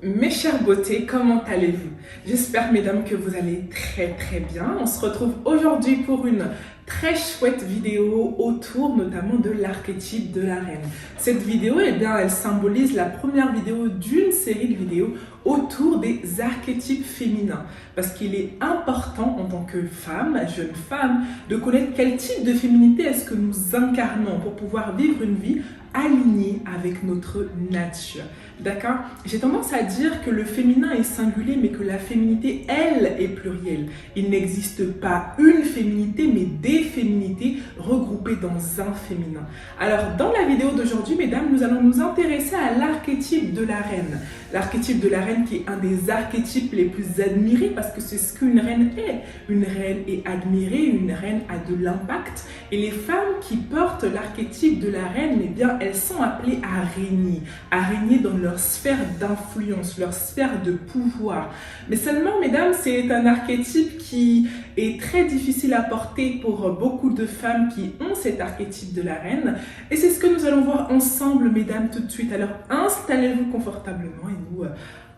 Mes chères beautés, comment allez-vous? J'espère, mesdames, que vous allez très bien. On se retrouve aujourd'hui pour une très chouette vidéo autour notamment de l'archétype de la reine. Cette vidéo, eh bien, elle symbolise la première vidéo d'une série de vidéos autour des archétypes féminins. Parce qu'il est important en tant que femme, jeune femme, de connaître quel type de féminité est-ce que nous incarnons pour pouvoir vivre une vie alignée avec notre nature. D'accord? J'ai tendance à dire que le féminin est singulier, mais que la féminité, elle, est plurielle. Il n'existe pas une féminité, mais des féminités regroupées dans un féminin. Alors, dans la vidéo d'aujourd'hui, mesdames, nous allons nous intéresser à l'archétype de la reine. L'archétype de la reine qui est un des archétypes les plus admirés, parce que c'est ce qu'une reine est. Une reine est admirée, une reine a de l'impact. Et les femmes qui portent l'archétype de la reine, eh bien, elles sont appelées à régner dans leur sphère d'influence, leur sphère de pouvoir. Mais seulement, mesdames, c'est un archétype qui est très difficile à porter pour beaucoup de femmes qui ont cet archétype de la reine. Et c'est ce que nous allons voir ensemble, mesdames, tout de suite. Alors, installez-vous confortablement et nous,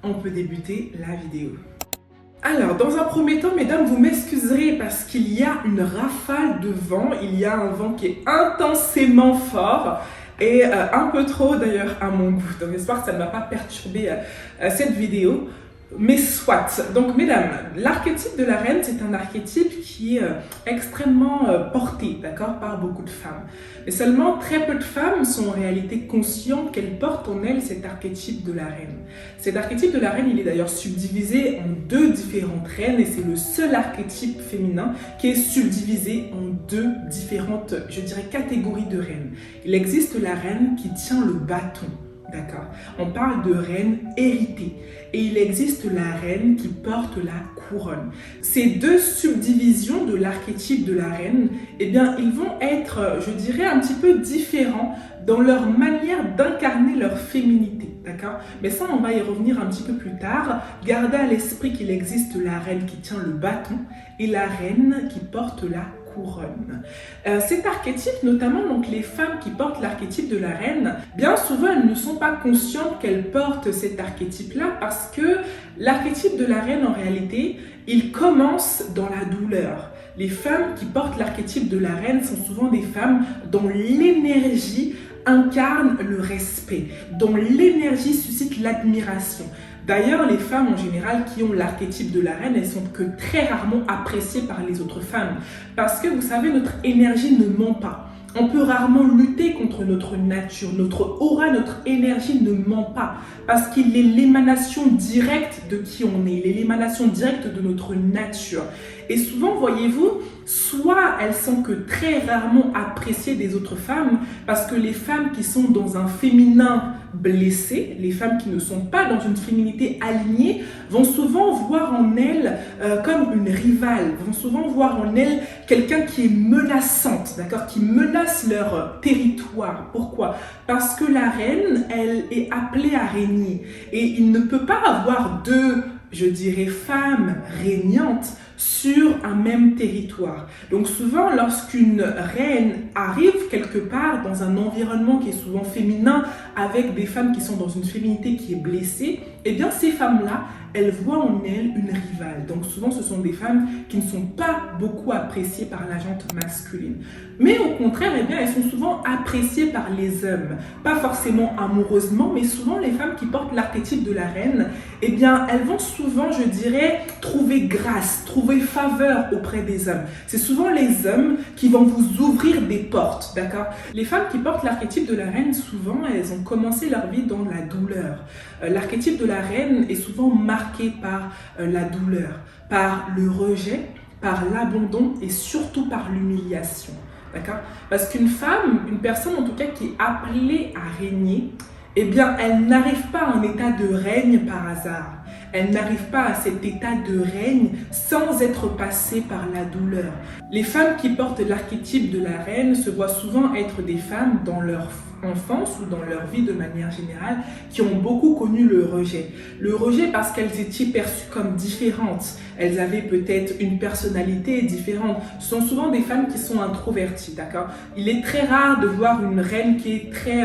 on peut débuter la vidéo. Alors, dans un premier temps, mesdames, vous m'excuserez parce qu'il y a une rafale de vent. Il y a un vent qui est intensément fort. Et un peu trop d'ailleurs à mon goût. Donc j'espère que ça ne va pas perturber cette vidéo. Mais soit. Donc mesdames, l'archétype de la reine, c'est un archétype qui est extrêmement porté, d'accord, par beaucoup de femmes. Mais seulement très peu de femmes sont en réalité conscientes qu'elles portent en elles cet archétype de la reine. Cet archétype de la reine, il est d'ailleurs subdivisé en deux différentes reines et c'est le seul archétype féminin qui est subdivisé en deux différentes, je dirais, catégories de reines. Il existe la reine qui tient le bâton. D'accord. On parle de reine héritée. Et il existe la reine qui porte la couronne. Ces deux subdivisions de l'archétype de la reine, eh bien, ils vont être, je dirais, un petit peu différents dans leur manière d'incarner leur féminité. D'accord. Mais ça, on va y revenir un petit peu plus tard. Gardez à l'esprit qu'il existe la reine qui tient le bâton et la reine qui porte la couronne. Cet archétype, notamment donc les femmes qui portent l'archétype de la reine, bien souvent elles ne sont pas conscientes qu'elles portent cet archétype-là parce que l'archétype de la reine en réalité, il commence dans la douleur. Les femmes qui portent l'archétype de la reine sont souvent des femmes dont l'énergie incarne le respect, dont l'énergie suscite l'admiration. D'ailleurs, les femmes en général qui ont l'archétype de la reine, elles sont que très rarement appréciées par les autres femmes. Parce que vous savez, notre énergie ne ment pas. On peut rarement lutter contre notre nature, notre aura, notre énergie ne ment pas. Parce qu'il est l'émanation directe de qui on est, il est l'émanation directe de notre nature. Et souvent, voyez-vous, soit elles sont que très rarement appréciées des autres femmes, parce que les femmes qui sont dans un féminin blessé, les femmes qui ne sont pas dans une féminité alignée, vont souvent voir en elles comme une rivale, vont souvent voir en elles quelqu'un qui est menaçante, d'accord, qui menace leur territoire. Pourquoi? Parce que la reine, elle est appelée à régner. Et il ne peut pas avoir deux, je dirais, femmes régnantes sur un même territoire. Donc souvent, lorsqu'une reine arrive quelque part dans un environnement qui est souvent féminin, avec des femmes qui sont dans une féminité qui est blessée, eh bien ces femmes-là, elles voient en elles une rivale. Donc souvent, ce sont des femmes qui ne sont pas beaucoup appréciées par la gente masculine. Mais au contraire, eh bien, elles sont souvent appréciées par les hommes. Pas forcément amoureusement, mais souvent les femmes qui portent l'archétype de la reine, eh bien, elles vont souvent, je dirais, trouver grâce, trouver faveur auprès des hommes. C'est souvent les hommes qui vont vous ouvrir des portes, d'accord? Les femmes qui portent l'archétype de la reine, souvent, elles ont commencé leur vie dans la douleur. L'archétype de la reine est souvent marqué par la douleur, par le rejet, par l'abandon et surtout par l'humiliation. D'accord? Parce qu'une femme, une personne en tout cas qui est appelée à régner, eh bien, elle n'arrive pas à un état de règne par hasard. Elle n'arrive pas à cet état de règne sans être passée par la douleur. Les femmes qui portent l'archétype de la reine se voient souvent être des femmes dans leur enfance ou dans leur vie de manière générale qui ont beaucoup connu le rejet. Le rejet parce qu'elles étaient perçues comme différentes. Elles avaient peut-être une personnalité différente. Ce sont souvent des femmes qui sont introverties, d'accord? Il est très rare de voir une reine qui est très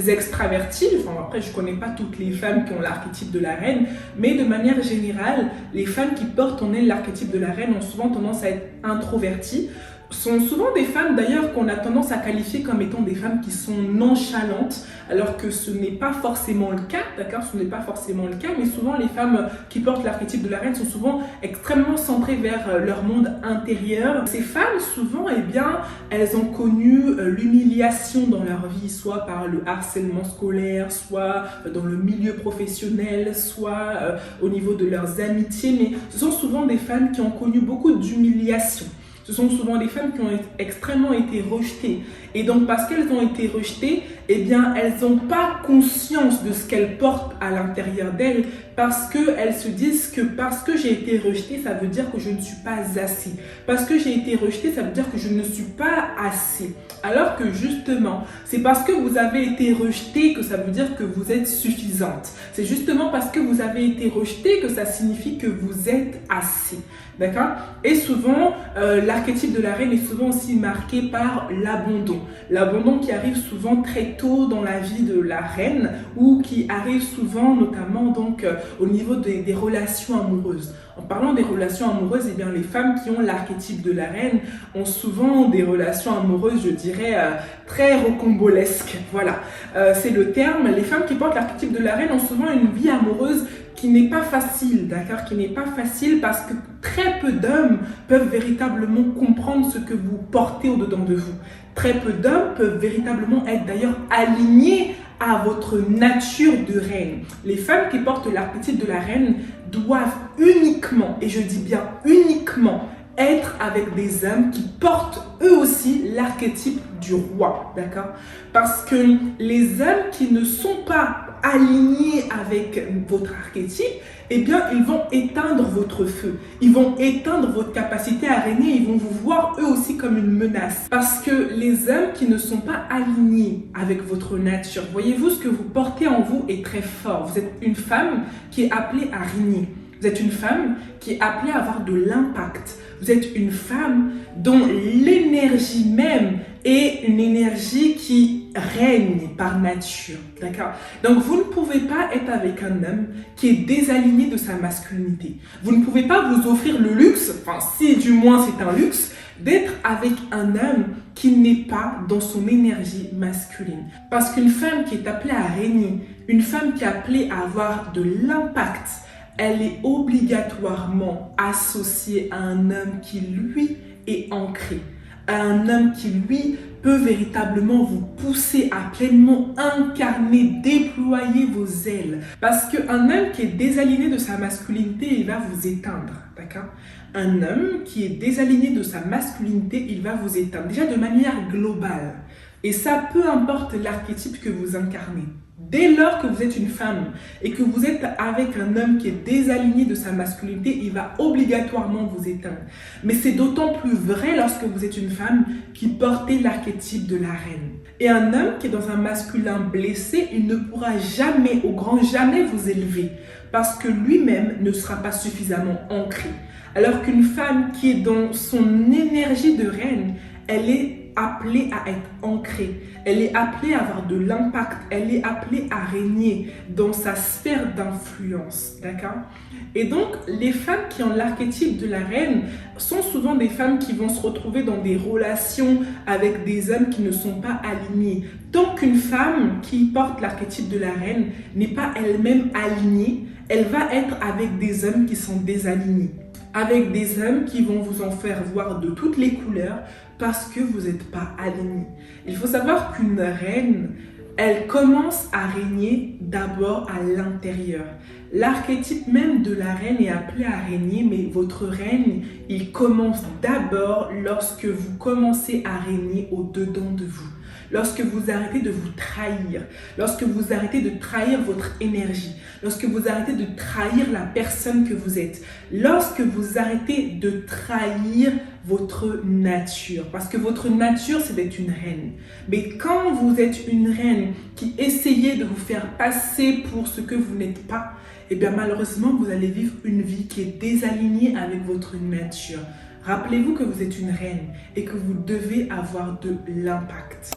extravertie. Enfin, après, je ne connais pas toutes les femmes qui ont l'archétype de la reine, mais de manière générale, les femmes qui portent en elles l'archétype de la reine ont souvent tendance à être introverties. Sont souvent des femmes d'ailleurs qu'on a tendance à qualifier comme étant des femmes qui sont nonchalantes, alors que ce n'est pas forcément le cas, d'accord? Ce n'est pas forcément le cas, mais souvent les femmes qui portent l'archétype de la reine sont souvent extrêmement centrées vers leur monde intérieur. Ces femmes, souvent, eh bien, elles ont connu l'humiliation dans leur vie, soit par le harcèlement scolaire, soit dans le milieu professionnel, soit au niveau de leurs amitiés, mais ce sont souvent des femmes qui ont connu beaucoup d'humiliation. Ce sont souvent des femmes qui ont extrêmement été rejetées. Et donc, parce qu'elles ont été rejetées, eh bien, elles n'ont pas conscience de ce qu'elles portent à l'intérieur d'elles parce qu'elles se disent que parce que j'ai été rejetée, ça veut dire que je ne suis pas assez. Parce que j'ai été rejetée, ça veut dire que je ne suis pas assez. Alors que justement, c'est parce que vous avez été rejetée que ça veut dire que vous êtes suffisante. C'est justement parce que vous avez été rejetée que ça signifie que vous êtes assez. D'accord? Et souvent, l'archétype de la reine est souvent aussi marqué par l'abandon. L'abandon qui arrive souvent très tôt dans la vie de la reine ou qui arrive souvent notamment donc au niveau des relations amoureuses. En parlant des relations amoureuses, eh bien, les femmes qui ont l'archétype de la reine ont souvent des relations amoureuses, je dirais, très rocambolesques. Voilà, c'est le terme. Les femmes qui portent l'archétype de la reine ont souvent une vie amoureuse qui n'est pas facile, d'accord? Qui n'est pas facile parce que très peu d'hommes peuvent véritablement comprendre ce que vous portez au-dedans de vous. Très peu d'hommes peuvent véritablement être d'ailleurs alignés à votre nature de reine. Les femmes qui portent l'archétype de la reine doivent uniquement, et je dis bien uniquement, être avec des hommes qui portent eux aussi l'archétype du roi, d'accord? Parce que les hommes qui ne sont pas alignés avec votre archétype, eh bien, ils vont éteindre votre feu. Ils vont éteindre votre capacité à régner. Ils vont vous voir eux aussi comme une menace. Parce que les hommes qui ne sont pas alignés avec votre nature, voyez-vous, ce que vous portez en vous est très fort. Vous êtes une femme qui est appelée à régner. Vous êtes une femme qui est appelée à avoir de l'impact. Vous êtes une femme dont l'énergie même est une énergie qui règne par nature, d'accord? Donc vous ne pouvez pas être avec un homme qui est désaligné de sa masculinité. Vous ne pouvez pas vous offrir le luxe, enfin si du moins c'est un luxe, d'être avec un homme qui n'est pas dans son énergie masculine. Parce qu'une femme qui est appelée à régner, une femme qui est appelée à avoir de l'impact, elle est obligatoirement associée à un homme qui, lui, est ancré. À un homme qui, lui, peut véritablement vous pousser à pleinement incarner, déployer vos ailes. Parce qu'un homme qui est désaligné de sa masculinité, il va vous éteindre, d'accord? Un homme qui est désaligné de sa masculinité, il va vous éteindre. Déjà de manière globale. Et ça, peu importe l'archétype que vous incarnez. Dès lors que vous êtes une femme et que vous êtes avec un homme qui est désaligné de sa masculinité, il va obligatoirement vous éteindre. Mais c'est d'autant plus vrai lorsque vous êtes une femme qui portez l'archétype de la reine. Et un homme qui est dans un masculin blessé, il ne pourra jamais, au grand jamais, vous élever parce que lui-même ne sera pas suffisamment ancré. Alors qu'une femme qui est dans son énergie de reine, elle est appelée à être ancrée, elle est appelée à avoir de l'impact, elle est appelée à régner dans sa sphère d'influence, d'accord? Et donc, les femmes qui ont l'archétype de la reine sont souvent des femmes qui vont se retrouver dans des relations avec des hommes qui ne sont pas alignés. Tant qu'une femme qui porte l'archétype de la reine n'est pas elle-même alignée, elle va être avec des hommes qui sont désalignés, avec des hommes qui vont vous en faire voir de toutes les couleurs parce que vous n'êtes pas alignés. Il faut savoir qu'une reine, elle commence à régner d'abord à l'intérieur. L'archétype même de la reine est appelé à régner, mais votre règne, il commence d'abord lorsque vous commencez à régner au-dedans de vous. lorsque vous arrêtez de vous trahir, lorsque vous arrêtez de trahir votre énergie, lorsque vous arrêtez de trahir la personne que vous êtes, lorsque vous arrêtez de trahir votre nature. Parce que votre nature, c'est d'être une reine. Mais quand vous êtes une reine qui essayez de vous faire passer pour ce que vous n'êtes pas, eh bien malheureusement, vous allez vivre une vie qui est désalignée avec votre nature. Rappelez-vous que vous êtes une reine et que vous devez avoir de l'impact.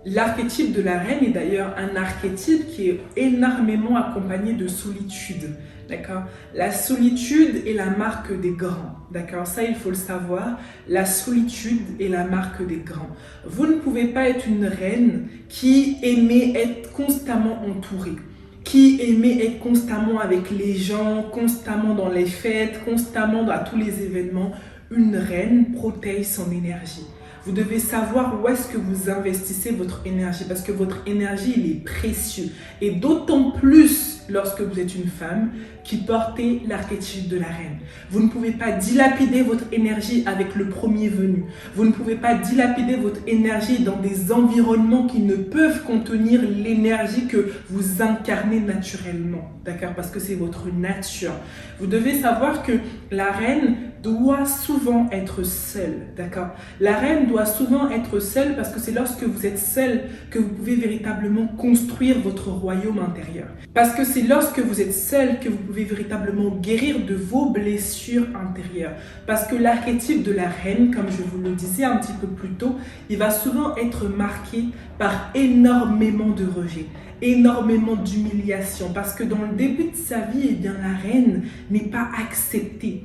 L'archétype de la reine est d'ailleurs un archétype qui est énormément accompagné de solitude. D'accord? La solitude est la marque des grands. D'accord? Ça, il faut le savoir. La solitude est la marque des grands. Vous ne pouvez pas être une reine qui aimait être constamment entourée, qui aimait être constamment avec les gens, constamment dans les fêtes, constamment dans tous les événements. Une reine protège son énergie. Vous devez savoir où est-ce que vous investissez votre énergie parce que votre énergie, il est précieux. Et d'autant plus lorsque vous êtes une femme qui portez l'archétype de la reine. Vous ne pouvez pas dilapider votre énergie avec le premier venu. Vous ne pouvez pas dilapider votre énergie dans des environnements qui ne peuvent contenir l'énergie que vous incarnez naturellement. D'accord? Parce que c'est votre nature. Vous devez savoir que la reine doit souvent être seule. D'accord? La reine doit souvent être seule parce que c'est lorsque vous êtes seule que vous pouvez véritablement construire votre royaume intérieur. Parce que c'est lorsque vous êtes seule que vous pouvez véritablement guérir de vos blessures intérieures. Parce que l'archétype de la reine, comme je vous le disais un petit peu plus tôt, il va souvent être marqué par énormément de rejet, énormément d'humiliation. Parce que dans le début de sa vie, eh bien, la reine n'est pas acceptée.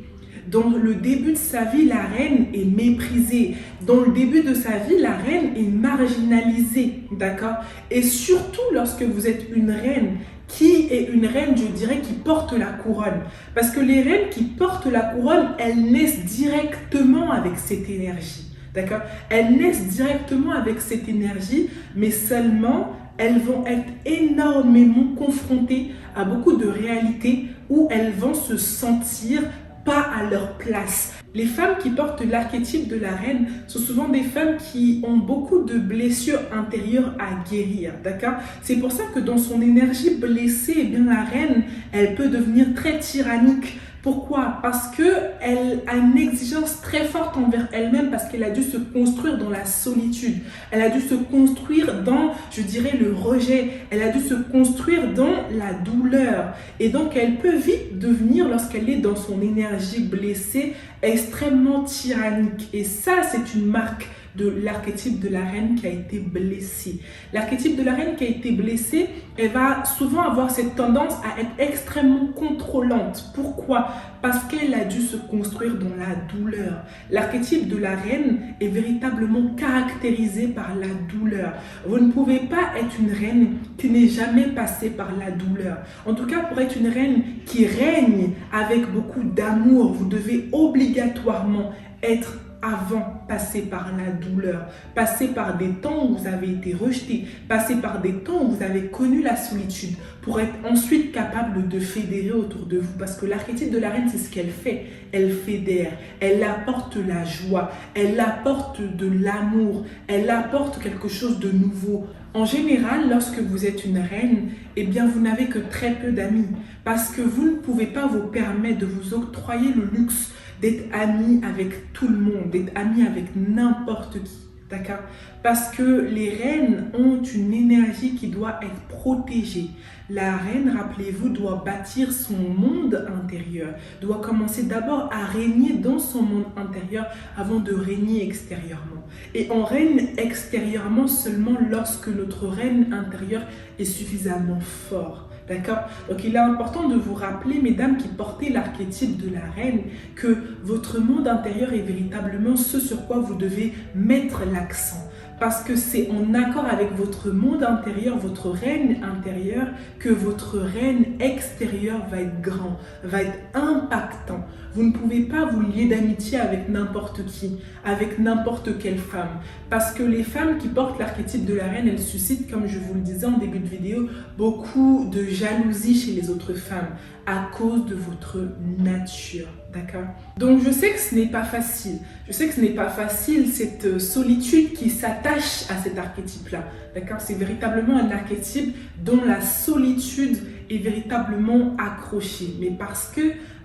Dans le début de sa vie, la reine est méprisée. Dans le début de sa vie, la reine est marginalisée. D'accord? Et surtout lorsque vous êtes une reine, qui est une reine, je dirais, qui porte la couronne. Parce que les reines qui portent la couronne, elles naissent directement avec cette énergie. D'accord? Elles naissent directement avec cette énergie, mais seulement elles vont être énormément confrontées à beaucoup de réalités où elles vont se sentir pas à leur place. Les femmes qui portent l'archétype de la reine sont souvent des femmes qui ont beaucoup de blessures intérieures à guérir, d'accord? C'est pour ça que dans son énergie blessée, eh bien la reine, elle peut devenir très tyrannique. Pourquoi? Parce qu'elle a une exigence très forte envers elle-même parce qu'elle a dû se construire dans la solitude. Elle a dû se construire dans, je dirais, le rejet. Elle a dû se construire dans la douleur. Et donc, elle peut vite devenir, lorsqu'elle est dans son énergie blessée, extrêmement tyrannique. Et ça, c'est une marque de l'archétype de la reine qui a été blessée. L'archétype de la reine qui a été blessée, elle va souvent avoir cette tendance à être extrêmement contrôlante. Pourquoi? Parce qu'elle a dû se construire dans la douleur. L'archétype de la reine est véritablement caractérisé par la douleur. Vous ne pouvez pas être une reine qui n'est jamais passée par la douleur. En tout cas, pour être une reine qui règne avec beaucoup d'amour, vous devez obligatoirement être avant passer par la douleur, passer par des temps où vous avez été rejeté, passer par des temps où vous avez connu la solitude pour être ensuite capable de fédérer autour de vous. Parce que l'archétype de la reine, c'est ce qu'elle fait. Elle fédère, elle apporte la joie, elle apporte de l'amour, elle apporte quelque chose de nouveau. En général, lorsque vous êtes une reine, eh bien, vous n'avez que très peu d'amis parce que vous ne pouvez pas vous permettre de vous octroyer le luxe d'être amie avec tout le monde, d'être amie avec n'importe qui, d'accord? Parce que les reines ont une énergie qui doit être protégée. La reine, rappelez-vous, doit bâtir son monde intérieur, doit commencer d'abord à régner dans son monde intérieur avant de régner extérieurement. Et on règne extérieurement seulement lorsque notre règne intérieur est suffisamment fort. D'accord? Donc, il est important de vous rappeler, mesdames qui portez l'archétype de la reine, que votre monde intérieur est véritablement ce sur quoi vous devez mettre l'accent. Parce que c'est en accord avec votre monde intérieur, votre règne intérieur, que votre règne extérieur va être grand, va être impactant. Vous ne pouvez pas vous lier d'amitié avec n'importe qui, avec n'importe quelle femme. Parce que les femmes qui portent l'archétype de la reine, elles suscitent, comme je vous le disais en début de vidéo, beaucoup de jalousie chez les autres femmes à cause de votre nature. D'accord? Donc je sais que ce n'est pas facile. Je sais que ce n'est pas facile, cette solitude qui s'attaque s'attache à cet archétype-là. D'accord? C'est véritablement un archétype dont la solitude est véritablement accrochée. Mais parce que,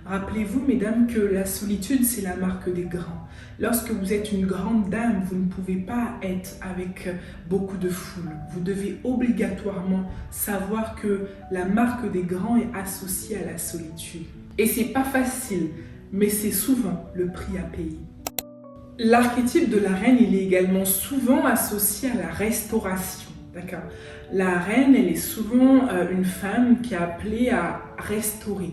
rappelez-vous, mesdames, que la solitude, c'est la marque des grands. Lorsque vous êtes une grande dame, vous ne pouvez pas être avec beaucoup de foule. Vous devez obligatoirement savoir que la marque des grands est associée à la solitude. Et c'est pas facile, mais c'est souvent le prix à payer. L'archétype de la reine, il est également souvent associé à la restauration. D'accord? La reine, elle est souvent une femme qui est appelée à restaurer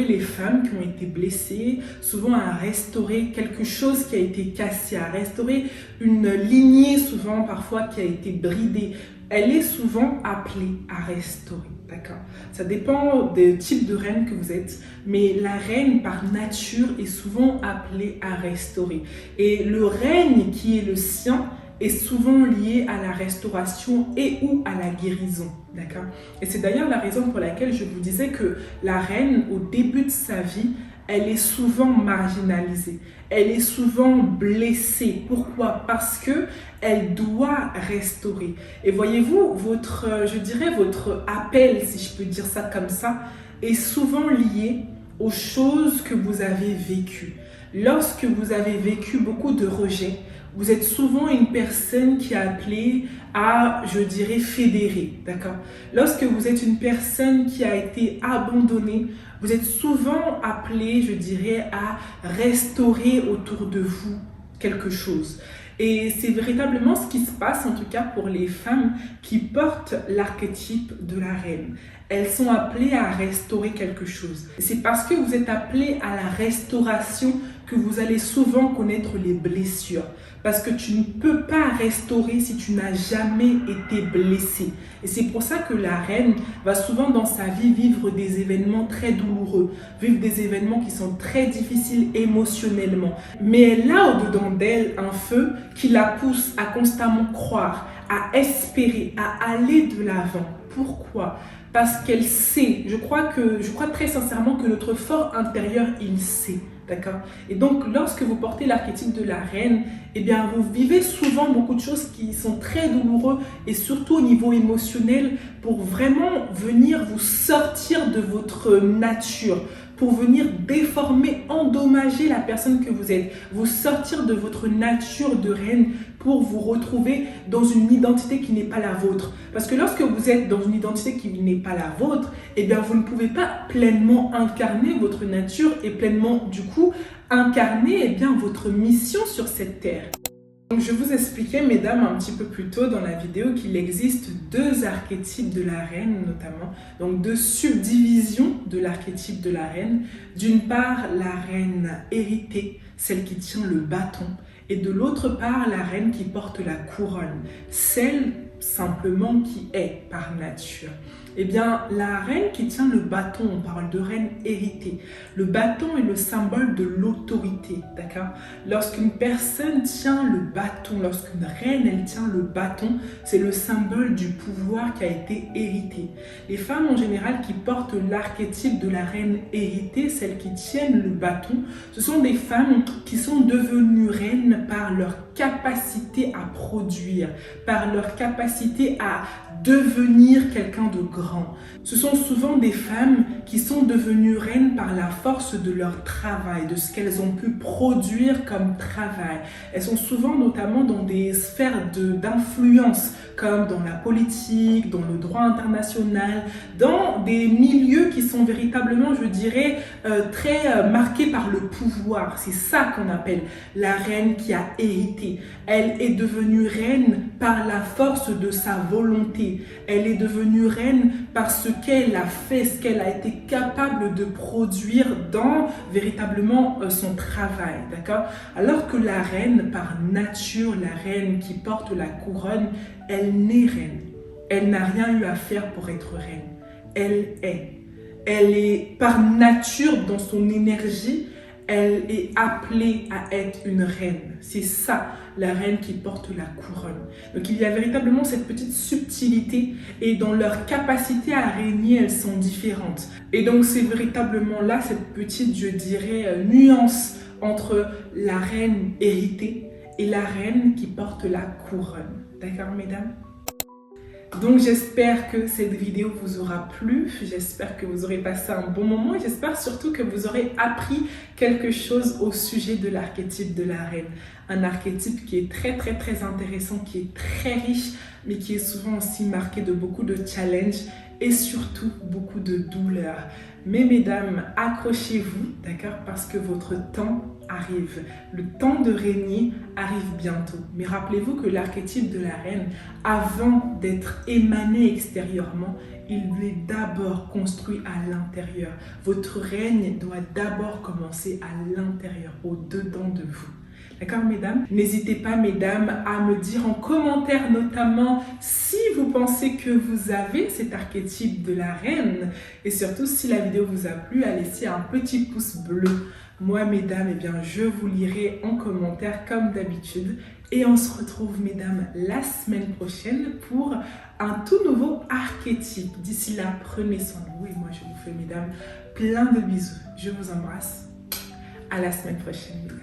les femmes qui ont été blessées, souvent à restaurer quelque chose qui a été cassé, à restaurer une lignée souvent parfois qui a été bridée. Elle est souvent appelée à restaurer, d'accord? Ça dépend des types de reine que vous êtes, mais la reine par nature est souvent appelée à restaurer. Et le règne qui est le sien est souvent lié à la restauration et ou à la guérison, d'accord? Et c'est d'ailleurs la raison pour laquelle je vous disais que la reine, au début de sa vie, elle est souvent marginalisée, elle est souvent blessée. Pourquoi? Parce que elle doit restaurer. Et voyez-vous, votre appel, si je peux dire ça comme ça, est souvent lié aux choses que vous avez vécues. Lorsque vous avez vécu beaucoup de rejets, vous êtes souvent une personne qui est appelée à, fédérer, d'accord? Lorsque vous êtes une personne qui a été abandonnée, vous êtes souvent appelée, à restaurer autour de vous quelque chose. Et c'est véritablement ce qui se passe, en tout cas pour les femmes qui portent l'archétype de la reine. Elles sont appelées à restaurer quelque chose. C'est parce que vous êtes appelées à la restauration que vous allez souvent connaître les blessures. Parce que tu ne peux pas restaurer si tu n'as jamais été blessé. Et c'est pour ça que la reine va souvent dans sa vie vivre des événements très douloureux, vivre des événements qui sont très difficiles émotionnellement. Mais elle a au-dedans d'elle un feu qui la pousse à constamment croire, à espérer, à aller de l'avant. Pourquoi ? Parce qu'elle sait, je crois très sincèrement que notre fort intérieur, il sait. D'accord? Et donc, lorsque vous portez l'archétype de la reine, eh bien, vous vivez souvent beaucoup de choses qui sont très douloureuses et surtout au niveau émotionnel pour vraiment venir vous sortir de votre nature, pour venir déformer, endommager la personne que vous êtes, vous sortir de votre nature de reine pour vous retrouver dans une identité qui n'est pas la vôtre. Parce que lorsque vous êtes dans une identité qui n'est pas la vôtre, eh bien vous ne pouvez pas pleinement incarner votre nature et pleinement, du coup, incarner votre mission sur cette terre. Donc, je vous expliquais, mesdames, un petit peu plus tôt dans la vidéo qu'il existe deux archétypes de la reine, notamment, donc deux subdivisions de l'archétype de la reine. D'une part, la reine héritée, celle qui tient le bâton, et de l'autre part, la reine qui porte la couronne, celle simplement qui est par nature. Eh bien, la reine qui tient le bâton, on parle de reine héritée. Le bâton est le symbole de l'autorité, d'accord? Lorsqu'une personne tient le bâton, lorsqu'une reine, elle tient le bâton, c'est le symbole du pouvoir qui a été hérité. Les femmes en général qui portent l'archétype de la reine héritée, celles qui tiennent le bâton, ce sont des femmes qui sont devenues reines par leur capacité à produire, par leur capacité à devenir quelqu'un de grand. Ce sont souvent des femmes qui sont devenues reines par la force de leur travail, de ce qu'elles ont pu produire comme travail. Elles sont souvent notamment dans des sphères d'influence, comme dans la politique, dans le droit international, dans des milieux qui sont véritablement, très marqués par le pouvoir. C'est ça qu'on appelle la reine qui a hérité. Elle est devenue reine par la force de sa volonté. Elle est devenue reine par ce qu'elle a fait, ce qu'elle a été capable de produire dans véritablement son travail, d'accord? Alors que la reine, par nature, la reine qui porte la couronne, elle n'est reine. Elle n'a rien eu à faire pour être reine. Elle est. Elle est par nature, dans son énergie, elle est appelée à être une reine. C'est ça, la reine qui porte la couronne. Donc il y a véritablement cette petite subtilité et dans leur capacité à régner, elles sont différentes. Et donc c'est véritablement là cette petite, nuance entre la reine héritée et la reine qui porte la couronne. D'accord, mesdames? Donc j'espère que cette vidéo vous aura plu, j'espère que vous aurez passé un bon moment et j'espère surtout que vous aurez appris quelque chose au sujet de l'archétype de la reine. Un archétype qui est très intéressant, qui est très riche, mais qui est souvent aussi marqué de beaucoup de challenges et surtout beaucoup de douleurs. Mais mesdames, accrochez-vous, d'accord, parce que votre temps arrive. Le temps de régner arrive bientôt. Mais rappelez-vous que l'archétype de la reine, avant d'être émané extérieurement, il est d'abord construit à l'intérieur. Votre règne doit d'abord commencer à l'intérieur, au-dedans de vous. D'accord, mesdames? N'hésitez pas, mesdames, à me dire en commentaire notamment si vous pensez que vous avez cet archétype de la reine et surtout si la vidéo vous a plu, à laisser un petit pouce bleu. Moi, mesdames, eh bien, je vous lirai en commentaire comme d'habitude et on se retrouve, mesdames, la semaine prochaine pour un tout nouveau archétype. D'ici là, prenez soin de vous et moi, je vous fais, mesdames, plein de bisous. Je vous embrasse. À la semaine prochaine, mesdames.